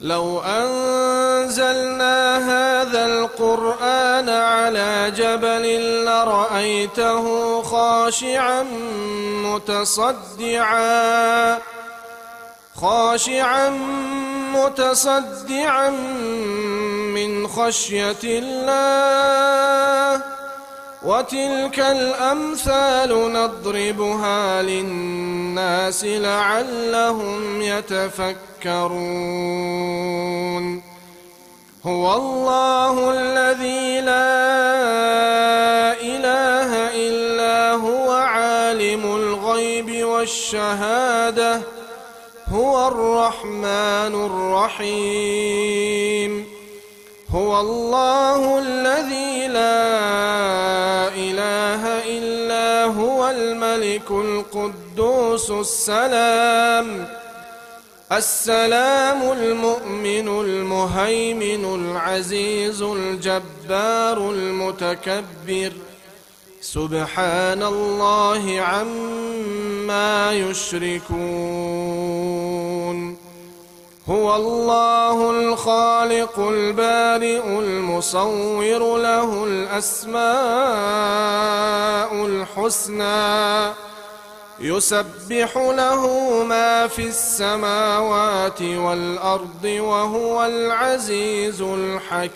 لو أنزلنا هذا القرآن على جبل لرأيته خاشعا متصدعا من خشية الله. وتلك الأمثال نضربها للناس لعلهم يتفكرون. هو الله الذي لا إله إلا هو عالم الغيب والشهادة هو الرحمن الرحيم. هو الله الذي لا إله إلا هو الملك القدوس السلام المؤمن المهيمن العزيز الجبار المتكبر. سبحان الله عما يشركون. هو الله الخالق البارئ المصور له الأسماء الحسنى يسبح له ما في السماوات والأرض وهو العزيز الحكيم.